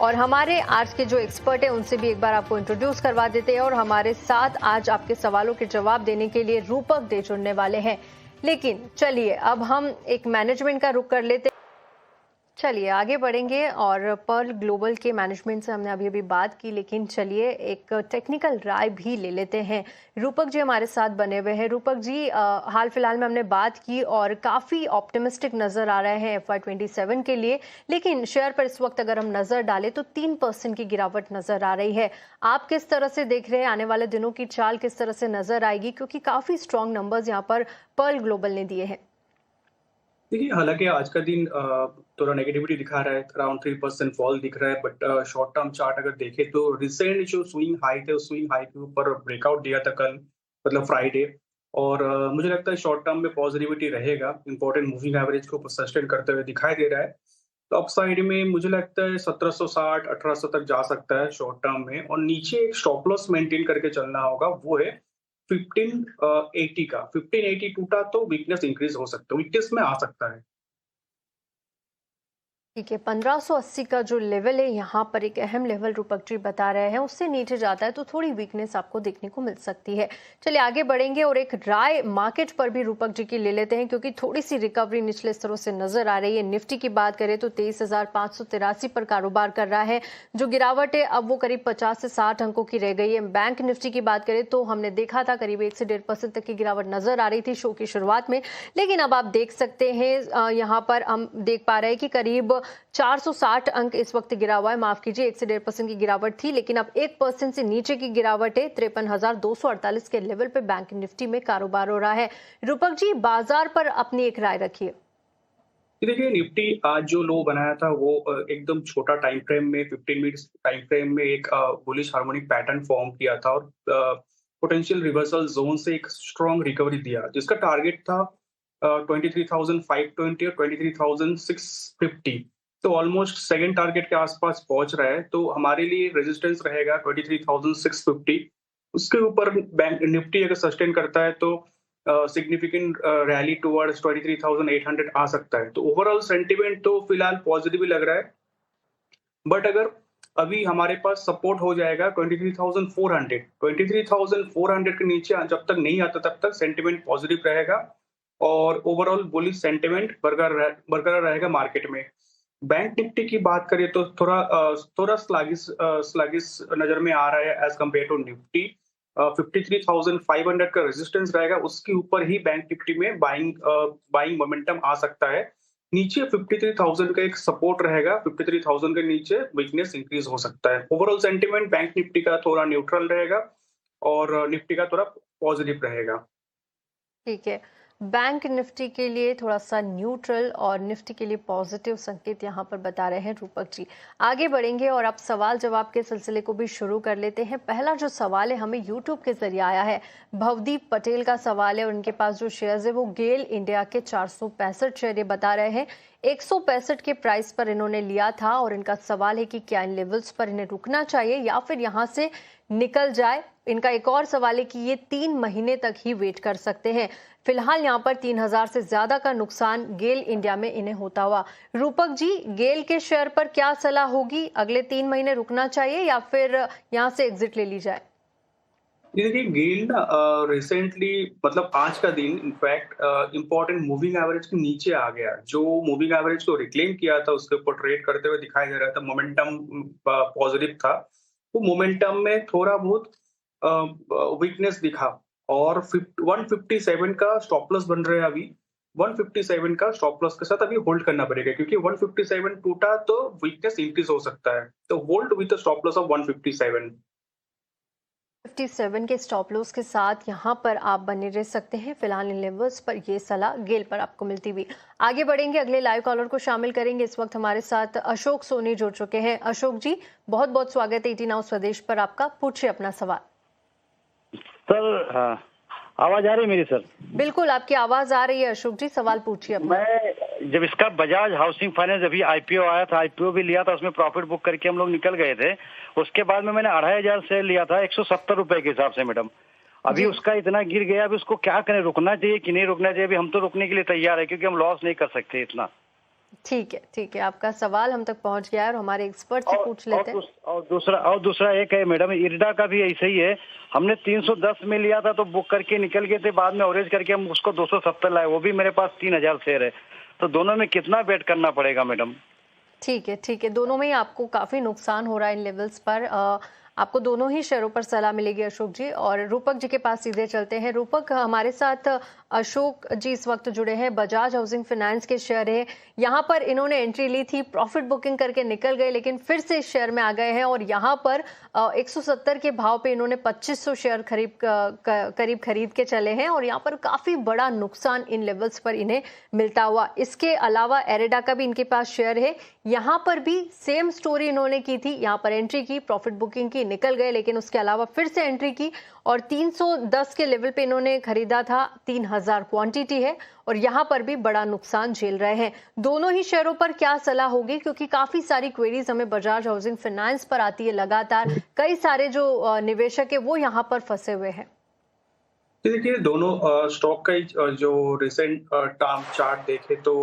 और हमारे आज के जो एक्सपर्ट हैं उनसे भी एक बार आपको इंट्रोड्यूस करवा देते हैं। और हमारे साथ आज आपके सवालों के जवाब देने के लिए रूपक दे जुड़ने वाले हैं। लेकिन चलिए अब हम एक मैनेजमेंट का रुख कर लेते हैं। चलिए आगे बढ़ेंगे और पर्ल ग्लोबल के मैनेजमेंट से हमने अभी बात की, लेकिन चलिए एक टेक्निकल राय भी ले लेते हैं। रूपक जी हमारे साथ बने हुए हैं। रूपक जी, हाल फिलहाल में हमने बात की और काफ़ी ऑप्टिमिस्टिक नज़र आ रहे हैं FY27 के लिए, लेकिन शेयर पर इस वक्त अगर हम नज़र डालें तो 3% की गिरावट नज़र आ रही है। आप किस तरह से देख रहे हैं, आने वाले दिनों की चाल किस तरह से नज़र आएगी, क्योंकि काफ़ी स्ट्रॉन्ग नंबर्स यहाँ पर पर्ल ग्लोबल ने दिए हैं? देखिए, हालाँकि आज का दिन थोड़ा नेगेटिविटी दिखा रहा है, अराउंड 3% फॉल दिख रहा है, बट शॉर्ट टर्म चार्ट अगर देखें तो रिसेंट जो स्विंग हाई थे, उस स्विंग हाई के ऊपर ब्रेकआउट दिया था कल, मतलब फ्राइडे। और मुझे लगता है शॉर्ट टर्म में पॉजिटिविटी रहेगा, इंपॉर्टेंट मूविंग एवरेज को सस्टेन करते हुए दिखाई दे रहा है। तो अपसाइड में मुझे लगता है 1760, 1800 तक जा सकता है शॉर्ट टर्म में, और नीचे एक स्टॉप लॉस मेंटेन करके चलना होगा, वो है 1580 का। 1580 टूटा तो वीकनेस इंक्रीज हो सकता है, वीकनेस में आ सकता है। ठीक है, 1580 का जो लेवल है यहाँ पर एक अहम लेवल रूपक जी बता रहे हैं, उससे नीचे जाता है तो थोड़ी वीकनेस आपको देखने को मिल सकती है। चलिए आगे बढ़ेंगे और एक राय मार्केट पर भी रूपक जी की ले लेते हैं, क्योंकि थोड़ी सी रिकवरी निचले स्तरों से नजर आ रही है। निफ्टी की बात करें तो 23,583 पर कारोबार कर रहा है। जो गिरावट है अब वो करीब 50 से 60 अंकों की रह गई है। बैंक निफ्टी की बात करें तो हमने देखा था करीब 1 से 1.5% तक की गिरावट नजर आ रही थी शो की शुरुआत में, लेकिन अब आप देख सकते हैं यहाँ पर हम देख पा रहे हैं कि करीब 460 अंक इस वक्त गिरा हुआ है। माफ कीजिए, 1 से 1.5% की गिरावट थी, लेकिन अब 1% से नीचे की गिरावट है। 53,248 के लेवल पे बैंक निफ्टी में कारोबार हो रहा है। रूपक जी, बाजार पर अपनी एक राय रखिए। देखिए, निफ्टी आज जो लो बनाया था वो एकदम छोटा टाइम फ्रेम में, 15 मिनट्स टाइम फ्रेम में एक बुलिश हार्मोनिक पैटर्न फॉर्म किया था, और पोटेंशियल रिवर्सल जोन से एक स्ट्रॉन्ग रिकवरी दिया, जिसका टारगेट था 23,520 और 23,650। तो ऑलमोस्ट सेकंड टारगेट के आसपास पहुंच रहा है। तो हमारे लिए रेजिस्टेंस रहेगा 23,650। उसके ऊपर बैंक निफ्टी अगर सस्टेन करता है तो सिग्निफिकेंट रैली टुवर्ड्स 23,800 आ सकता है। तो ओवरऑल सेंटिमेंट तो फिलहाल पॉजिटिव ही लग रहा है, बट अगर अभी हमारे पास सपोर्ट हो जाएगा 23,400, 23,400 के नीचे जब तक नहीं आता तब तक सेंटिमेंट पॉजिटिव रहेगा, और ओवरऑल बुलिश सेंटिमेंट बरकरार रहेगा मार्केट में। बैंक निफ्टी की बात करें तो थोड़ा स्लगिश नजर में आ रहा है एज कम्पेयर टू निफ्टी। 53,500 का रेजिस्टेंस रहेगा, उसके ऊपर ही बैंक निफ्टी में बाइंग मोमेंटम आ सकता है। नीचे 53,000 का एक सपोर्ट रहेगा, 53,000 के नीचे वीकनेस इंक्रीज हो सकता है। ओवरऑल सेंटिमेंट बैंक निफ्टी का थोड़ा न्यूट्रल रहेगा, और निफ्टी का थोड़ा पॉजिटिव रहेगा। ठीक है, बैंक निफ्टी के लिए थोड़ा सा न्यूट्रल और निफ्टी के लिए पॉजिटिव संकेत यहाँ पर बता रहे हैं रूपक जी। आगे बढ़ेंगे और अब सवाल जवाब के सिलसिले को भी शुरू कर लेते हैं। पहला जो सवाल है हमें यूट्यूब के जरिए आया है, भवदीप पटेल का सवाल है, और उनके पास जो शेयर्स है वो गेल इंडिया के 465 शेयर ये बता रहे हैं। 165 के प्राइस पर इन्होंने लिया था, और इनका सवाल है कि क्या इन लेवल्स पर इन्हें रुकना चाहिए या फिर यहाँ से निकल जाए। इनका एक और सवाल है कि ये 3 महीने तक ही वेट कर सकते हैं। फिलहाल यहाँ पर 3,000 से ज्यादा का नुकसान गेल इंडिया में इन्हें होता हुआ। रूपक जी, गेल के शेयर पर क्या सलाह होगी? अगले 3 महीने रुकना चाहिए या फिर यहाँ से एग्जिट ले ली जाए? ये देखिए, गेल ना रिसेंटली, मतलब आज का दिन इनफैक्ट इंपॉर्टेंट मूविंग एवरेज के नीचे आ गया। जो मूविंग एवरेज को रिक्लेम किया था उसके ऊपर ट्रेड करते हुए दिखाई दे रहा था, मोमेंटम पॉजिटिव था। वो मोमेंटम में थोड़ा बहुत वीकनेस दिखा, और 157 का स्टॉप लॉस बन रहा है अभी। 157 का स्टॉप लॉस के साथ अभी होल्ड करना पड़ेगा, क्योंकि 157 टूटा तो वीकनेस इंक्रीज हो सकता है। तो hold with stop loss of 157। 57 के स्टॉप लॉस के साथ यहाँ पर आप बने रह सकते हैं। फिलहाल इन लेवल्स पर ये सलाह गेल पर आपको मिलती हुई। आगे बढ़ेंगे, अगले लाइव कॉलर को शामिल करेंगे। इस वक्त हमारे साथ अशोक सोनी जुड़ चुके हैं। अशोक जी, बहुत बहुत स्वागत है 18 नाउ स्वदेश पर आपका। पूछिए अपना सवाल। सर, हाँ, आवाज आ रही है मेरी सर? बिल्कुल, आपकी आवाज आ रही है अशोक जी, सवाल पूछिए अपना। मैं जब इसका बजाज हाउसिंग फाइनेंस अभी आईपीओ आया था, आईपीओ भी लिया था, उसमें प्रॉफिट बुक करके हम लोग निकल गए थे। उसके बाद में मैंने 2,500 शेयर लिया था 170 रुपए के हिसाब से मैडम। अभी उसका इतना गिर गया, अभी उसको क्या करें? रुकना चाहिए कि नहीं रुकना चाहिए? अभी हम तो रुकने के लिए तैयार है, क्योंकि हम लॉस नहीं कर सकते इतना। ठीक है, आपका सवाल हम तक पहुंच गया है और हमारे एक्सपर्ट से पूछ लेते हैं। और दूसरा एक है मैडम, इरडा का भी ऐसे ही है। हमने 310 में लिया था तो बुक करके निकल गए थे, बाद में एवरेज करके हम उसको 270 लाए, वो भी मेरे पास 3000 शेयर है। तो दोनों में कितना बेट करना पड़ेगा मैडम? ठीक है, दोनों में ही आपको काफी नुकसान हो रहा है इन लेवल्स पर। आपको दोनों ही शेयरों पर सलाह मिलेगी अशोक जी। और रूपक जी के पास सीधे चलते हैं। रूपक, हमारे साथ अशोक जी इस वक्त जुड़े हैं, बजाज हाउसिंग फाइनेंस के शेयर है। यहाँ पर इन्होंने एंट्री ली थी, प्रॉफिट बुकिंग करके निकल गए, लेकिन फिर से इस शेयर में आ गए हैं और यहाँ पर 170 के भाव पे इन्होंने 2500 शेयर करीब खरीद के चले हैं और यहाँ पर काफी बड़ा नुकसान इन लेवल्स पर इन्हें मिलता हुआ। इसके अलावा एरेडा का भी इनके पास शेयर है, यहाँ पर भी सेम स्टोरी इन्होंने की थी। यहाँ पर एंट्री की, प्रॉफिट बुकिंग की, निकल गए, लेकिन उसके अलावा फिर से एंट्री की और 310 के लेवल पे इन्होंने खरीदा था। 3000 क्वांटिटी है और यहाँ पर भी बड़ा नुकसान झेल रहे हैं। दोनों ही शेयरों पर क्या सलाह होगी, क्योंकि काफी सारी क्वेरीज हमें बजाज हाउसिंग फाइनेंस पर आती है लगातार। कई सारे जो निवेशक है वो यहाँ पर फंसे हुए हैं। देखिए, दोनों स्टॉक का जो रिसेंट टर्म चार्ट देखे तो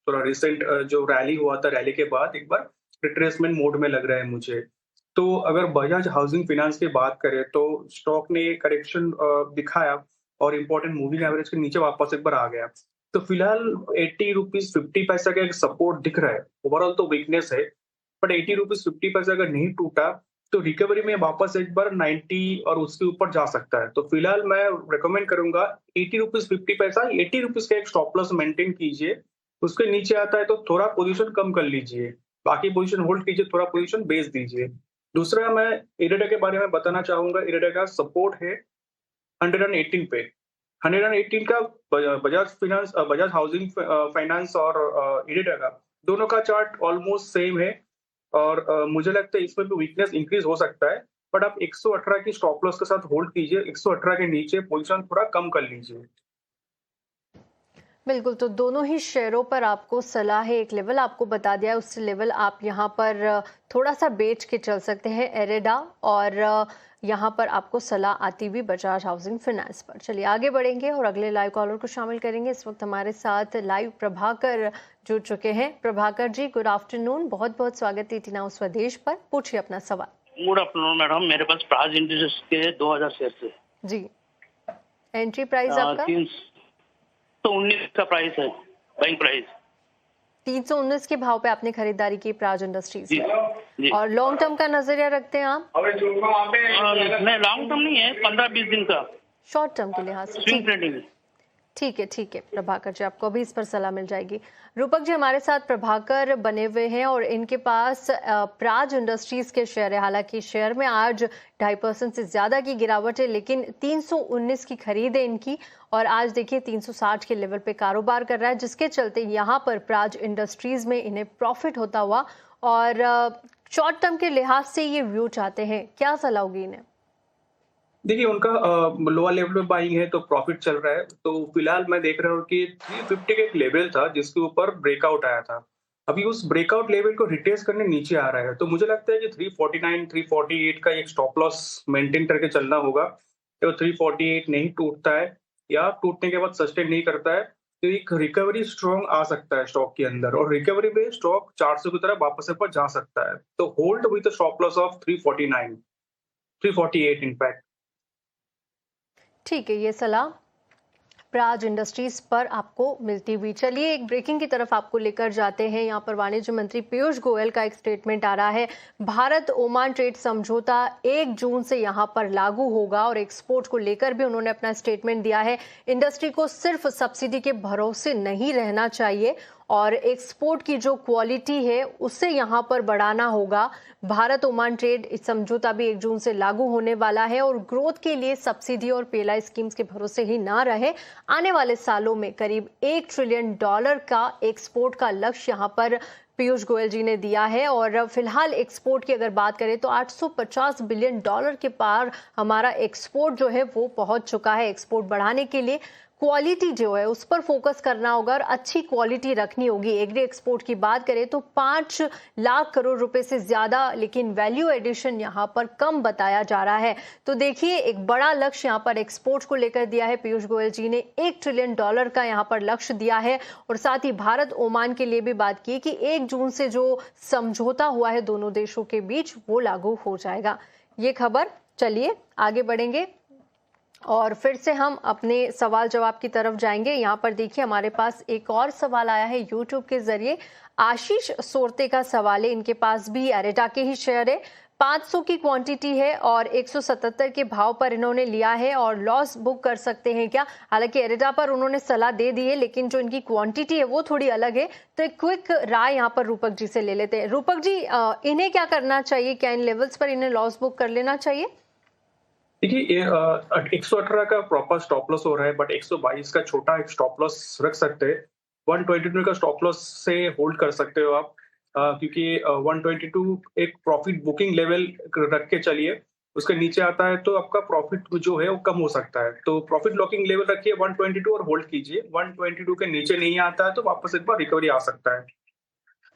थोड़ा रिसेंट जो रैली हुआ था, रैली के बाद एक बार रिट्रेसमेंट मोड में लग रहा है मुझे। तो अगर बजाज हाउसिंग फाइनेंस की बात करें तो स्टॉक ने करेक्शन दिखाया और इम्पोर्टेंट मूविंग एवरेज के नीचे वापस एक बार आ गया। तो फिलहाल 80 रुपीज 50 पैसा का एक सपोर्ट दिख रहा है। ओवरऑल तो वीकनेस है, बट 80 रुपीज 50 पैसा अगर नहीं टूटा तो रिकवरी में वापस एक बार 90 और उसके ऊपर जा सकता है। तो फिलहाल मैं रिकमेंड करूंगा 80 रुपीज 50 पैसा, 80 रुपीज का एक स्टॉप लॉस मेंटेन कीजिए। उसके नीचे आता है तो थोड़ा पोजीशन कम कर लीजिए, बाकी पोजीशन होल्ड कीजिए, थोड़ा पोजीशन बेच दीजिए। दूसरा, मैं इरेडा के बारे में बताना चाहूंगा। इरेडा का सपोर्ट है 118 पे। 118 का बजाज हाउसिंग फाइनेंस और इरेडा का दोनों का चार्ट ऑलमोस्ट सेम है और मुझे लगता है इसमें भी वीकनेस इंक्रीज हो सकता है, बट आप 118 की स्टॉप लॉस के साथ होल्ड कीजिए। 118 के नीचे पोजीशन थोड़ा कम कर लीजिए। बिल्कुल, तो दोनों ही शेयरों पर आपको सलाह है। एक लेवल आपको बता दिया है, उस लेवल आप यहाँ पर थोड़ा सा बेच के चल सकते हैं एरेडा, और यहाँ पर आपको सलाह आती हुई बजाज हाउसिंग फाइनेंस पर। चलिए आगे बढ़ेंगे और अगले लाइव कॉलर को शामिल करेंगे। इस वक्त हमारे साथ लाइव प्रभाकर जुड़ चुके हैं। प्रभाकर जी, गुड आफ्टरनून, बहुत बहुत स्वागत है ईटी नाउ स्वदेश पर। पूछिए अपना सवाल। गुड आफ्टरनून मैडम, मेरे पास प्राइस इंडस्ट्रीज के 2000 शेयर है जी। एंट्री प्राइस आपका 319 का प्राइस है, बैंक प्राइस 319 के भाव पे आपने खरीदारी की प्राज इंडस्ट्रीज जी, जी। और लॉन्ग टर्म का नजरिया रखते हैं आप? नहीं, लॉन्ग टर्म नहीं है, 15-20 दिन का शॉर्ट टर्म के लिहाज से स्विंग ट्रेडिंग। ठीक है प्रभाकर जी, आपको अभी इस पर सलाह मिल जाएगी। रूपक जी हमारे साथ प्रभाकर बने हुए हैं और इनके पास प्राज इंडस्ट्रीज के शेयर है। हालांकि शेयर में आज 2.5% से ज्यादा की गिरावट है, लेकिन 319 की खरीद है इनकी और आज देखिए 360 के लेवल पे कारोबार कर रहा है, जिसके चलते यहाँ पर प्राज इंडस्ट्रीज में इन्हें प्रॉफिट होता हुआ और शॉर्ट टर्म के लिहाज से ये व्यू चाहते हैं। क्या सलाह होगी इन्हें? देखिए, उनका लोअर लेवल पे बाइंग है तो प्रॉफिट चल रहा है। तो फिलहाल मैं देख रहा हूँ कि 350 का एक लेवल था जिसके ऊपर ब्रेकआउट आया था। अभी उस ब्रेकआउट लेवल को रिटेस्ट करने नीचे आ रहा है, तो मुझे लगता है कि 349 348 का एक स्टॉप लॉस मेंटेन करके चलना होगा। तो 348 नहीं टूटता है या टूटने के बाद सस्टेन नहीं करता है तो एक रिकवरी स्ट्रॉन्ग आ सकता है स्टॉक के अंदर, और रिकवरी में स्टॉक 400 की तरफ वापस ऊपर जा सकता है। तो hold with stop loss of 349 348 in fact. ठीक है, ये सलाह प्राज इंडस्ट्रीज पर आपको मिलती हुई। चलिए एक ब्रेकिंग की तरफ आपको लेकर जाते हैं। यहाँ पर वाणिज्य मंत्री पीयूष गोयल का एक स्टेटमेंट आ रहा है। भारत ओमान ट्रेड समझौता 1 जून से यहाँ पर लागू होगा और एक्सपोर्ट को लेकर भी उन्होंने अपना स्टेटमेंट दिया है। इंडस्ट्री को सिर्फ सब्सिडी के भरोसे नहीं रहना चाहिए और एक्सपोर्ट की जो क्वालिटी है उसे यहाँ पर बढ़ाना होगा। भारत ओमान ट्रेड समझौता भी 1 जून से लागू होने वाला है और ग्रोथ के लिए सब्सिडी और पेलाई स्कीम्स के भरोसे ही ना रहे। आने वाले सालों में करीब $1 ट्रिलियन का एक्सपोर्ट का लक्ष्य यहाँ पर पीयूष गोयल जी ने दिया है और फिलहाल एक्सपोर्ट की अगर बात करें तो $850 बिलियन के पार हमारा एक्सपोर्ट जो है वो पहुंच चुका है। एक्सपोर्ट बढ़ाने के लिए क्वालिटी जो है उस पर फोकस करना होगा और अच्छी क्वालिटी रखनी होगी। एग्री एक्सपोर्ट की बात करें तो 5 लाख करोड़ रुपए से ज्यादा, लेकिन वैल्यू एडिशन यहाँ पर कम बताया जा रहा है। तो देखिए, एक बड़ा लक्ष्य यहाँ पर एक्सपोर्ट को लेकर दिया है पीयूष गोयल जी ने। $1 ट्रिलियन का यहाँ पर लक्ष्य दिया है और साथ ही भारत ओमान के लिए भी बात की कि 1 जून से जो समझौता हुआ है दोनों देशों के बीच वो लागू हो जाएगा। ये खबर, चलिए आगे बढ़ेंगे और फिर से हम अपने सवाल जवाब की तरफ जाएंगे। यहाँ पर देखिए, हमारे पास एक और सवाल आया है यूट्यूब के जरिए। आशीष सोरते का सवाल है, इनके पास भी एरेटा के ही शेयर है, 500 की क्वांटिटी है और 177 के भाव पर इन्होंने लिया है और लॉस बुक कर सकते हैं क्या? हालांकि एरेटा पर उन्होंने सलाह दे दी है, लेकिन जो इनकी क्वांटिटी है वो थोड़ी अलग है। तो एक क्विक राय यहाँ पर रूपक जी से ले लेते हैं। रूपक जी, इन्हें क्या करना चाहिए? क्या इन लेवल्स पर इन्हें लॉस बुक कर लेना चाहिए? देखिए, 118 का प्रॉपर स्टॉप लॉस हो रहा है, बट 122 का छोटा एक स्टॉप लॉस रख सकते हैं। 122 का स्टॉप लॉस से होल्ड कर सकते हो आप, क्योंकि 122 एक प्रॉफिट बुकिंग लेवल रख के चलिए। उसके नीचे आता है तो आपका प्रॉफिट जो है वो कम हो सकता है। तो प्रॉफिट लॉकिंग लेवल रखिए 122 और होल्ड कीजिए। 122 के नीचे नहीं आता है तो वापस एक बार रिकवरी आ सकता है।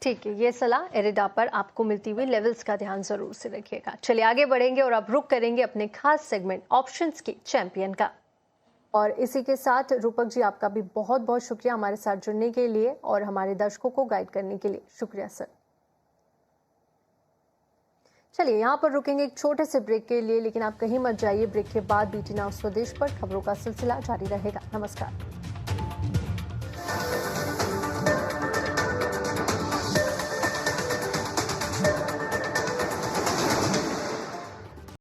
ठीक है, ये सलाह एरेटा पर आपको मिलती हुई लेवल्स का ध्यान जरूर से रखिएगा। चलिए आगे बढ़ेंगे और अब रुक करेंगे अपने खास सेगमेंट ऑप्शंस के चैंपियन का। और इसी के साथ रूपक जी, आपका भी बहुत बहुत शुक्रिया हमारे साथ जुड़ने के लिए और हमारे दर्शकों को गाइड करने के लिए। शुक्रिया सर। चलिए यहाँ पर रुकेंगे एक छोटे से ब्रेक के लिए, लेकिन आप कहीं मत जाइए। ब्रेक के बाद BT नाउ स्वदेश पर खबरों का सिलसिला जारी रहेगा। नमस्कार।